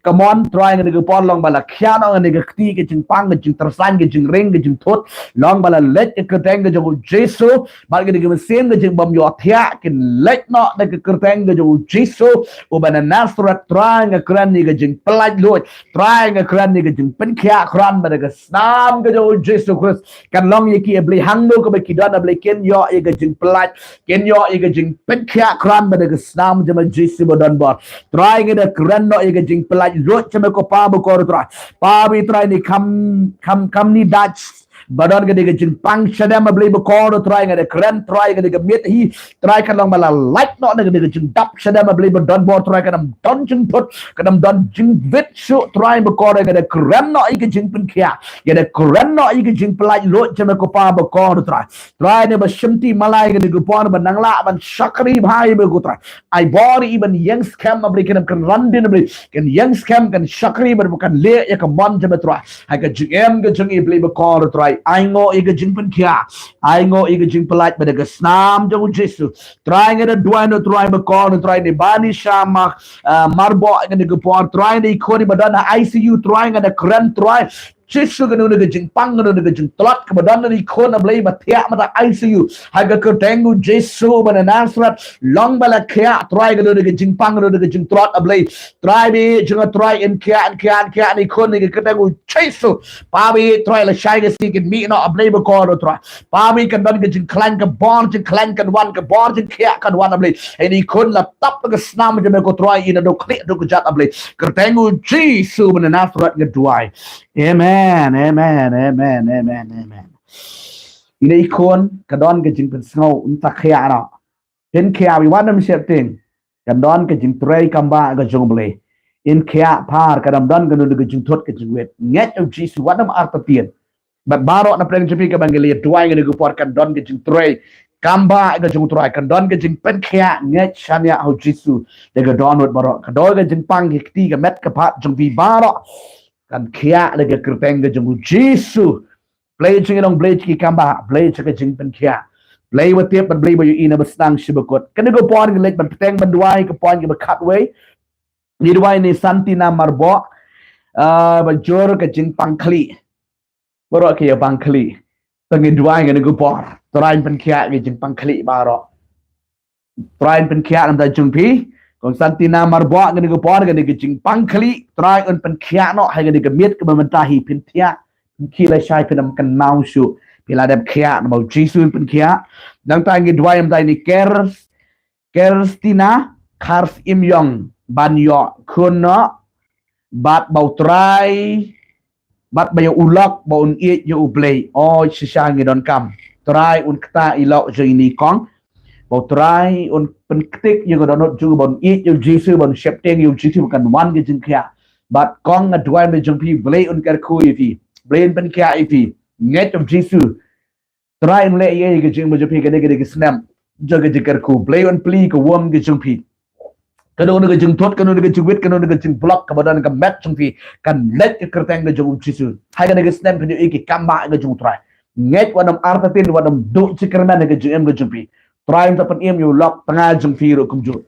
come on try gini ko por long bala kya no gini ke kti ke jing pang ke jing tersan ke jing ring ke jing thot long bala let ke kerteng ke jung jesu bal gini ke mesin ke jing bom yo thia ke let no de ke kerteng ke jung jesu u ban nasrat try nga kran ni ke jing plait lu try nga kran ni ke jing pen kya kran ba ke snam ke jung jesu christ kan long ye ki blai hang no ke be ki don blai ken yo ye ke jing plait ken yo ye ke jing pen kya kran ba ke snam jama jesu bodon bo try nga de kran no ye ke jing plait rot chame ko pa bo ko tra pa bi try ni kam ni dach badan ke de jing pang shadam blai bo ko try nga de kran try nga de mit hi try kan long bala light no de jing dap shadam blai bo don bo try kan don jing put kan don jing vit shu try bo ko nga de kran no ye ke jing pen kya ye de kran no ye ke jing plait rot chame ko pa bo ko try ne ba shimti malai ke de ko pon ba nangla ban shakri bhai bo ko try ai body even young scam abli kan run din abli kan young scam kan shakri ber bukan le ya kan mon jame try hai ka gm ke jing ibli bo ko try ai ngo ye ke jing pen kya ai ngo ye ke jing plait ba de snam jo jesu try nge de duai no try bo ko try ni bani shama marbo nge de ko pon try ni ko ni badan ICU try nge de kran try Jesu kan udah gejeng pang kan udah gejeng telat kemudian dari kona belai batia mata ICU harga ketengu Jesu mana Nasrat long bala kaya try kan udah gejeng pang kan udah gejeng telat belai try bi jangan try in kaya ni kona ketengu Jesu pabi try la shy ke sikit mi no belai berkor try pabi kan dan gejeng klan ke bon jeng klan kan wan ke bon jeng kaya kan wan belai ini kona la tap ke snam je ko try ina do klik do kejat belai ketengu Jesu mana Nasrat ngeduai Amen, amen, amen, amen, amen. Ini ikon kadon ke jing pensau unta kaya na. In kaya wi wana mi ting. Kadon ke jing tray kamba ke jong ble. In kaya par kadam don ke nu ke jing tot ke jing wet. Nget of Jesus wana ma arta tien. But baro na preng jepi ke bangeli duai ke ku por kadon ke jing tray kamba ke jong tray kadon ke jing pen kaya nget shania ho Jesus. De ke don wet baro. Kadon ke jing pang ke ti ke met ke pat jong vi baro. Kan kia lagi kerteng ke jengku Jesu play jeng dong play ki kamba play ke jeng pen kia play wetiap ban play bayu ina bestang shibakot kan go pon ke lek ban peteng ban duai ke pon ke cut way ni duai ni santina marbo ban jor ke jeng pangkli baro ke ya pangkli tangi duai ke go pon terain pen kia ke jeng pangkli baro terain pen kia nam da jeng pi kong santina marbo ngani ko por ngani ke jing pangkli try un pen khia no hai ngani ke miet ke mentahi pintia khi la shai penam kan mau su pila dep khia no jisu pen khia dang ta ngi dwai am dai ni kerstina kars im yong ban yo kuno bat bau try bat bayo ulok bau un ie yo uplay o shisha ngi don kam try un kta ilok je ini kong bau try un penketik yo go donot ju bon ie yo jisu bon shepteng yo jisu kan wan ge jing khia bat kong adwai me jong pi blay un kar khu ifi blay pen khia ifi net of jisu try un le ye ge jing mo jo pi ge ge snam jo ge kar khu blay un pli ko wom ge jong pi kanu ne jeng thot kanu ne jeng wit kanu ne jeng block kabadan ka match jeng pi kan let ke kerteng ne jeng jisu hai ne snap ne iki kamba ne jeng try nget wadam artatin wadam do cikerman ne jeng jeng pi try ta pen em yo lock tengah jeng pi ro kum ju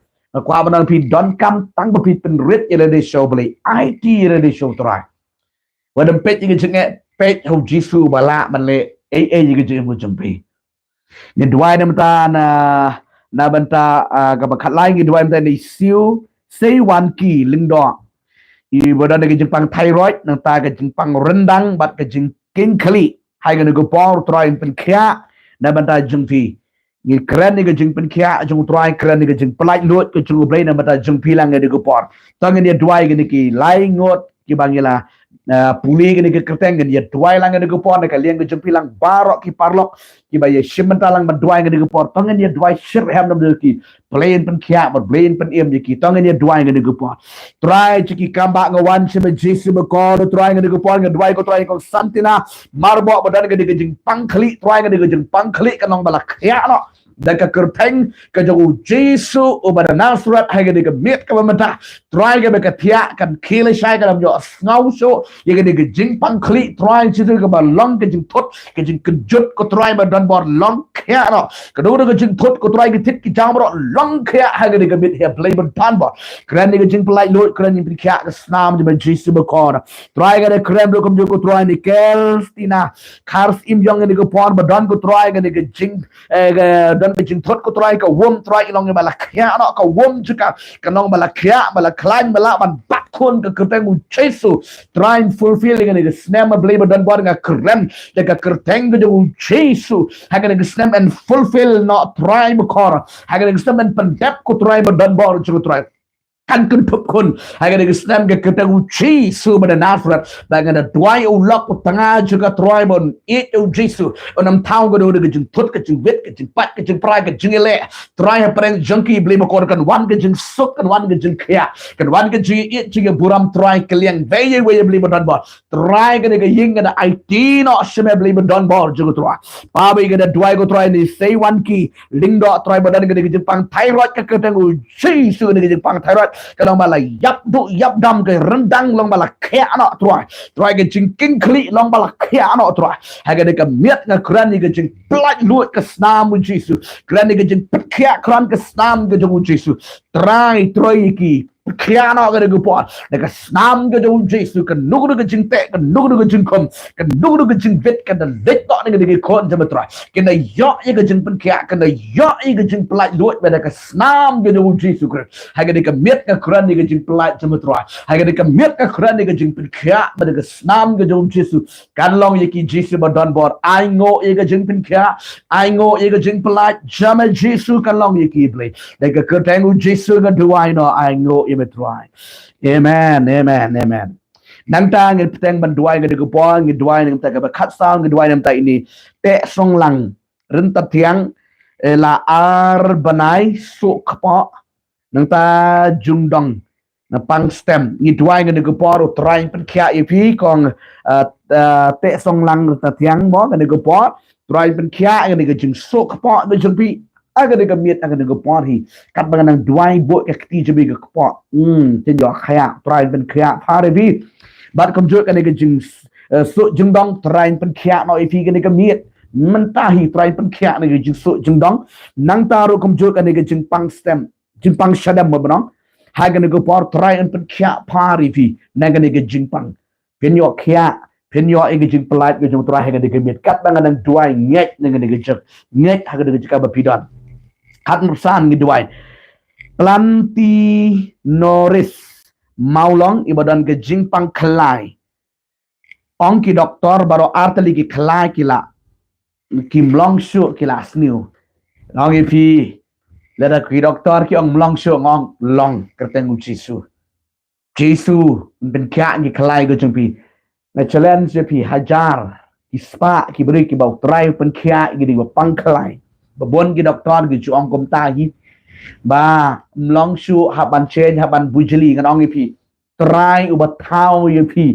kwa badan pi don kam tang pi pen rit ye de show beli it ye de show try wadam pet ye jeng pet ho jisu bala man le ai ye jeng pi ne dwai ne ta na banta ka bakhat lai ngi dwai mta ni siu sei wan ki lingdo I bodan ke jing pang thyroid nang ta ke jing pang rendang bat ke jing king khali hai ke go por try pen khia na banta jing pi ni kran ni ke jing pen khia jing try kran ni ke jing plai lot ke jing blai na banta jing pi lang ke go por tang ni dwai ke ni ki lai ngot ki bangila puli ke ni ke kerteng ni dwai lang ke go por ke liang ke jing pi lang barok ki parlok ki ba ye shimenta lang ban dwai ke go por tang ni dwai shir ham nam ki plain pen khia but plain pen em ki tang ni dwai ke go por try chiki kamba ngawan shima jisu ba ko try ke go por dwai ko try ko santina marbo badan ke jing pang khali try ke jing pang khali kanong bala khia no dan ka kerteng ka jago jisu ubada nasrat hai ke mit ka mata try ke ka thia kan khile shai ka lam yo ngau so ye ke jing pang khali try chitu ka ba long ke jing thot ke jing kejut ko try ba dan bor long khia no ka do ke jing thot ko try ke thit ki jam ro long khia hai ke mit he play ban tan ba kran ke jing plai lot kran ni khia ka snam de jisu ba ko try ke kran ro kom ko try ni kelstina kars im yong ni ko por ba dan ko try ke jing dan ke jing thot ko try ka wom try long bala khia no ka wom chuka ka nong bala khia bala klan bala ban bat khon ka kerteng jisu try fulfilling ni snam ba blay ba dan bor nga kran de ka kerteng ko jisu ha ka snam and fulfill not try ba ko ha ka snam and pandep ko try ba dan bor chu try kan kun pup kun hai ke snam ke ketang jisu ba nasrat ba ga dwai u lok tanga juga try bon it u jisu onam thau go do ke jing thut ke jing wit ke jing pat ke jing prai ke jing ele try ha preng junkie blame ko kan wan ke jing suk kan wan ke jing khia kan wan ke jing it jing buram try ke liang veye we blame don bor try ke ying ke it no shme blame don bor ju try pa ba ke dwai go try ni say one key ling do try ba dan ke jing pang thyroid ke ketang jisu ke jing pang thyroid kadang bala yap du yap dam ke rendang long bala khia no try ke jing king kli long bala khia no try ha ke miet nga kran ni ke jing plai luat ke snam jisu kran ni ke jing khia kran ke snam ke jong jisu try ki khia no ke go por de ke snam ke jong jisu ke nugu ke jing te ke nugu ke jing kom ke nugu ke jing vet ke de let to ni ke kon jam try ke na yo ye ke jing pen khia ke na yo ye ke jing plai luat be de ke snam ke jong jisu ke ha ke miet ke kran ni ke jing plai jam try ha ke miet ke kran ni ke jing pen khia be de ke snam ke jong jisu kan long ye ki jisu ba don bor ai ngo ye ke jing pen khia ai ngo ye ke jing plai jam jisu kan long ye ki play de ke kerteng jisu ke duai no ai ngo try amen nang ta ngi peteng ban duai ngi ko po ngi duai ngi ta ka khat sound ngi duai nam ta ini te song lang ren ta thiang la ar banai su kpo nang ta jung dong na pang stem ngi duai ngi ko po ro try pen kya ipi kong te song lang ta thiang mo ngi ko po try pen kya ngi ko jing su kpo ngi jung pi aga de miet aga de por hi kat bang nang duai bo ke ti je bi ke po chen yo khaya try pen kya phare bi bat kom jo ke jing su jing dong try pen kya no ipi ke miet mentah hi try pen kya ne jing su jing dong nang ta ro kom jo ke jing pang stem jing pang shadam mo bang ha ke ko por try pen kya phare bi na ke jing pang pen yo kya pen yo e jing pelat ke jong try ha ke miet kat bang nang duai nyet ne ke jing nyet ha ke ka ba pidon hat nusan ngi duai Planti Norris Maulong ibadan ke jingpang kelai ong ki doktor baro arteli ki kelai kila kim long shu kila sniu long ipi lada ki doktor ki ong long shu ngong long kerteng Jesu ben kya ni kelai go jengpi na challenge pi hajar ki spa ki beri ki bau try pen kya gi di pang kelai babon ki doktor ki chu ong kom ta hi ba long shu haban chen haban bujeli kan ong ipi try ubat thau ipi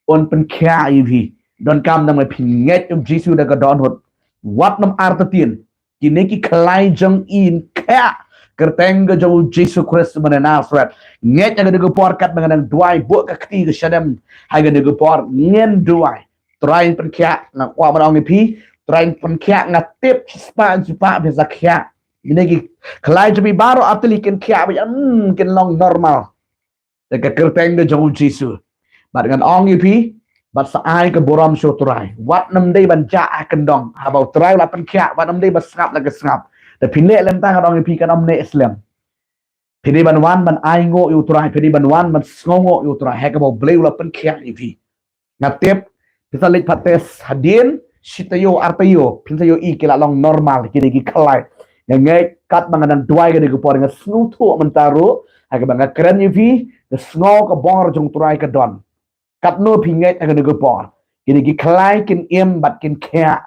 on pen kya ipi don kam nang pi nget um Jesu da ga don hot wat nam artatien kini ki kelai jong in kya kerteng ga jong Jesu Christ mana Nazareth nget ga de por kat mengenang duai bu ka kti ga shadam hai ga de por ngen duai try pen kya na kwa ma ong ipi try pen kya ngatip spa bisa kya ini ki kelai jadi baru atli ken kya ba ken long normal de ka kerteng ga jong Jesu bat dengan ong ipi bat sa ai ka boram sho try wat nam dei ban ja akan dong habau try la pen kya wat nam dei ba sngap la ga sngap de pinle lem ta ong ipi kan omne islam pidi ban wan ban ai ngo yu try pidi ban wan ban sngongo yu try ha ka bau bleu la pen kya ipi ngatep bisa lit pates hadin sitayo artayo pinsayo I kila long normal kini ki kelai yang ngay kat manganan duai ka digo por nga snu tu mentaro ha ka banga keren ipi the snow ka bong jong turai ka don kat no pinget ka digo por kini ki kelai kin im bat kin kya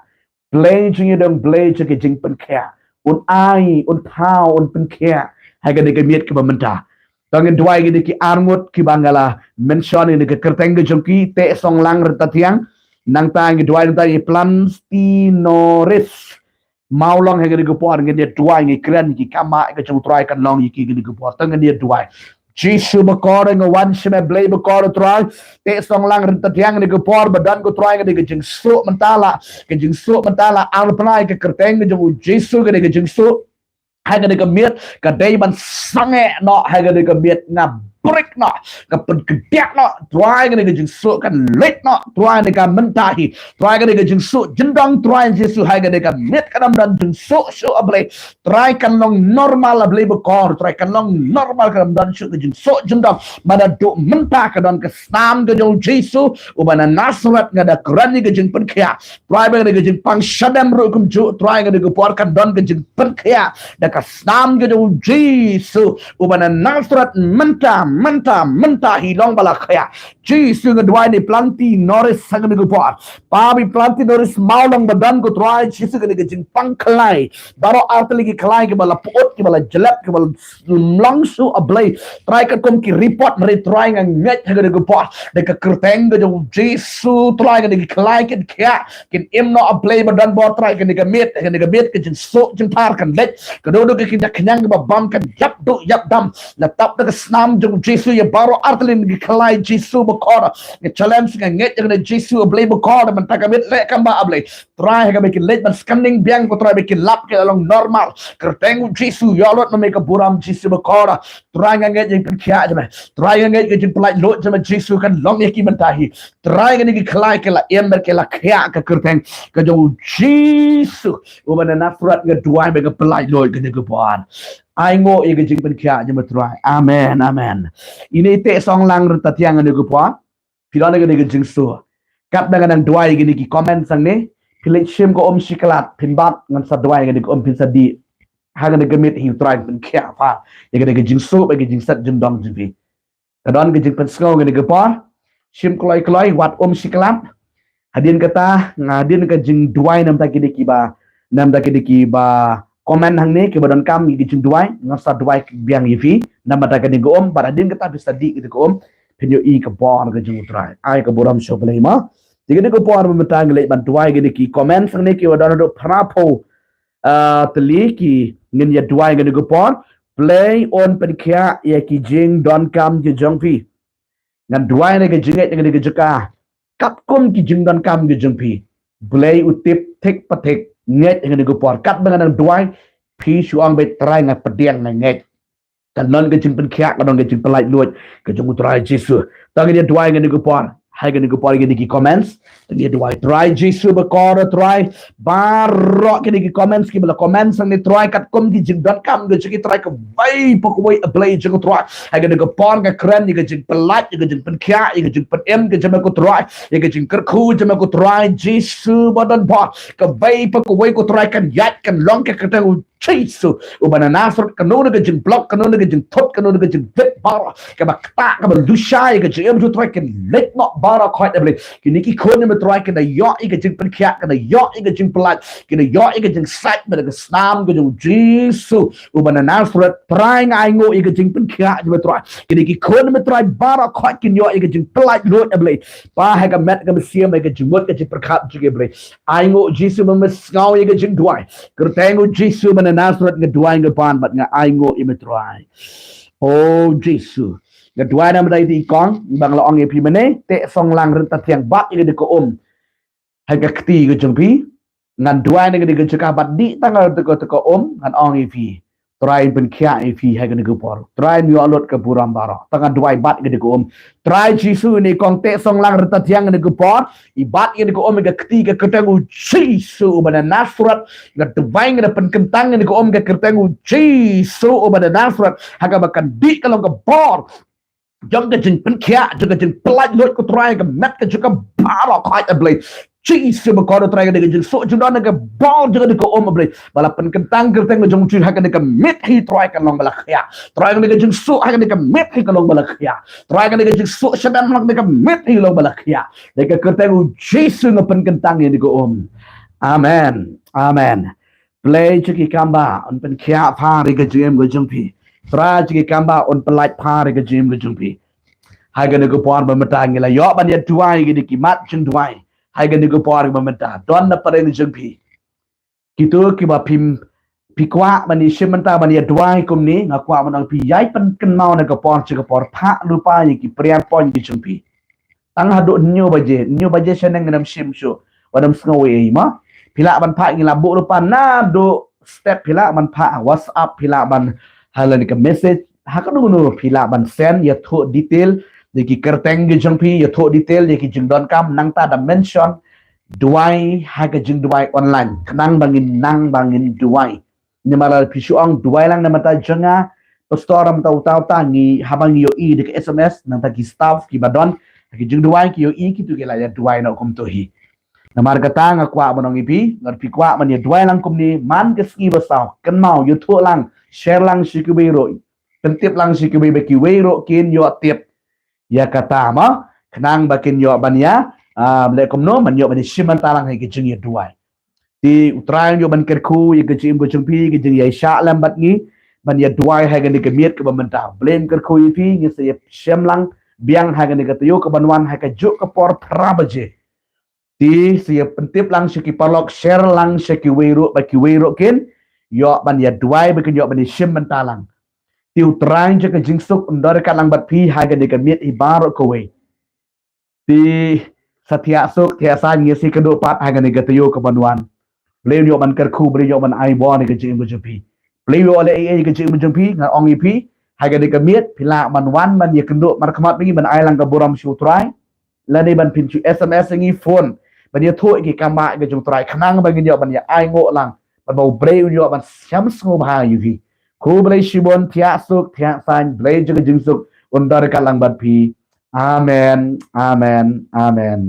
play jing dong play jing jing pen kya un ai un thao un pen kya ha ka digo miet ka bamenta tangin duai ki arngut ki bangala mention ini ke kerteng ke jongki te song lang retatiang nang tang duai nang tang Planti Norris Maulong hege de gopor nge dia duai nge kren ki kama ke jong try kan long ki ge de gopor tang dia duai Jesu bakor nge wan shme blay bakor try te song lang retatiang de gopor badan go try nge de jeng so mentala ang plai ke kerteng ke jong Jesu ge de jeng so hai ga de ka miet ka dei ban sange no hai ga de ka miet nga break no ka pen kedek no try ga de ka jing so kan let no try de ka mentahi try ga de ka jing so jendang try Jesu hai ga de ka miet kadam dan jing so able try kan long normal able bekor try kan long normal kadam dan so jing so jendang mana do mentah ka dan ka snam ga jong Jesu ubana Nazareth nga da krani ga jing pen kya try ga de ka jing pang shadam ro kum ju try ga de ka por kan dan ga jing pen kya ka snam ge jong Jesu ubana Nazareth menta hilong bala khaya Jesu ge dwai ni Planti Norris sang ge por pabi Planti Norris maulong badan go try Jesu ge jing pangklai baro artli ge klai ge bala pot ge bala jelap ge bala langsu ablay try ka kom ki report mari try ngang nget ge por de ka kerteng ge jong Jesu try ge klai ke kya kin im no ablay badan bo try ge met ke jing so jing tar kan let do ke kita kenyang ba bam kan yap do yap dam la tap da snam jong Jesu ya baro artlin gi khalai Jesu bakora nge challenge nge nget nge Jesu ablay bakora man takamit le kan ba ablay try ga be ki let man scanning biang ko try be ki lap ke along normal kerteng Jesu ya lot me ka buram Jesu bakora try nge nget jeng kya jama try nge nget jeng pelai lot jama Jesu kan long ye ki mentahi try nge gi khalai ke la ember ke la kya ka kerteng ka jong Jesu ubana Nazareth nge duai be ka pelai lot ke kebuan ai ngo ye jing pen kya jema try amen ini te song lang retatiang ne kebuan pilon ge jing so kap dengan duai gini ki comment sang ne pilih shim ko om shiklat pinbat ngan sa duai ge om pin sa di hang ne gemit hi try pen kya pa ye ge jing so be ge jing sat jing dong jing kadon ge jing pen sko ge kebuan shim kloi wat om shiklat hadin kata ngadin ke jing duai nam ta ki ba nam ta ki ba komen hang ni ke badan kam gi jing duai ngasa duai biang yifi nama ta ke om baradin kita bisa di gitu om pinyo I ke bon ke jing try ai ke boram sho play ma jadi ko por memetang le ban duai gi ki komen hang ni ke badan do prapo teli ki ngin ya duai gi ko por play on pen kya ya ki jing don kam ji jong pi ngan duai ne ke jinget ngi ke jaka kap kom ki jing don kam gi jong pi play utip tek patek nget ngi ko por kat dengan duai pi suang be try ngai pediang nget kan non ke jing pen kya kan non ke jing pelai luat ke jong try Jesu tang dia duai ngi ko por hai gani ko por gani ki comments ni dua try jisu ba kor try barok gani ki comments ki bala comments ang ni try kat kom ki jing.com go ki try ko vai po ko vai play jing try hai gani ko por ka kren ni ka jing pelat ni ka jing pen kya ni ka jing pen em ka jama ko try ni ka jing ker khu jama ko try jisu ba don pot ka vai po ko vai ko try kan yat kan long ka ta jisu ubana nasr kanona ka jing block kanona ka jing thot kanona ka jing vet bar ka ba ta ka ba lushai ka jing em ju try kan let not bar quite able kini ki khone me try kan yo i ka jing pen kya kan yo i ka jing pelat kini yo i ka jing sat ba ka snam ka jing jisu ubana nasr try ngai ngo i ka jing pen kya ju try kini ki khone me try bar quite kin yo i ka jing pelat lot able pa ha ka met ka siam ka jing mot ka jing perkhat ju able ai ngo jisu me ngau i ka jing duai kertengo jisu man Nazareth nga duai nga pan bat nga ai ngo imetrai oh jisu nga duai na madai ti kong bang laong e pi mane te song lang ren ta tiang bat i de ko hai ka kti ga jengpi ngan duai nga de ga jeka bat di tang te ko ngan ong e pi try ben kya e pi hai ga ko por try mi alot ka buram bara tang duai bat ga de ko try jisu ni kong te song lang ren ta tiang ga ko por i bat ga de ko ga kti ga ketang jisu bana Nazareth nga duai nga pen kentang ga ko ga ketang jisu bana Nazareth haga bakan di kalong ka por jong ka jing pen kya jong ka jing pelat lot ko try ka met ka juga bara quite a blade jisu ba ko try ga de jing so jong na ga ball jong ko ble bala pen kentang kerteng jong chu ha ka met hi try ka long bala khya try ga de jing so ha ka met hi ka long bala khya try ga de jing so shadan long ka met hi long bala khya de ka kerteng jisu nga pen kentang ni ko amen amen play chiki kamba on pen kya pha ri ga jing go jong pi tra chiki kamba on pelait pha ri ga jing go jong pi hai ga ko por ba mata ngila yo ban ya tuai gi ki mat chung tuai hai ga ko por ba mata don na pare ni jong pi kitu ki ba pim pi kwa ban ni shimanta ban ya tuai kum ni nga kwa ban pi yai pen ken mau na ko por chi ko por pha lupa ni ki prian pon gi jong pi tang hadu nyu baje seneng ngam shim shu wadam sngowe ma pila ban pha ngila bu lupa na do step pila ban pha whatsapp pila ban halan ka message hakanu no pila ban send ya tho detail de ki kerteng ge jong pi ya tho detail de ki jing don kam nang ta da mention duai ha ka jing duai online nang bangin duai ni mala pi suang duai lang na mata jonga pastoram ta ni habang yo i de sms nang ta ki staff ki badon ki jing duai ki yo i ki tu ke la ya duai no kom to hi namar kata nga kwa manong ipi ngar pi kwa man ya duai lang kom ni man ke ski basau kan mau yo tho lang share lang si ki ro pentip lang si ki be ki ro kin yo tiep ya kata ma kenang bakin yo ban ya le kom no man yo ban shiman talang hai ki jing ya duai ti utrang yo ban ker khu ya ki jing bo chung pi ki jing ya sha lam bat ni ban ya duai hai ga ni ke miet ke ban ta blame ker khu yi pi ni se shem lang biang hai ga ni ka yo ke ban wan hai ka juk ke por prabaje ti se pentip lang si ki palok share lang si ki ro ba ki ro kin yo ban ya duai ba kin yo ban shim ban talang ti utrang je ke jing suk ndor ka lang bat pi hai ga ni ke miet i bar ko we ti satia suk tia sa ngi si ke do pat hai ga ni ke yo ke ban wan blame yo ban ker khu blame yo ban ai bo ni ke jing bo pi blame yo le ai ke jing bo pi nga ong i pi hai ga ni ke miet pila ban wan ban ye kendo mar khamat bi ban ai lang ka buram shu trai la ni ban pin chu sms ngi phone ban ye tho ki kama ke jung trai khnang ban yo ban ye ai ngo lang ban bo blame yo ban syam sngo ba yu pi khu blame shibon tia suk tia san blame je ke jing suk undar ka lang bat pi amen amen amen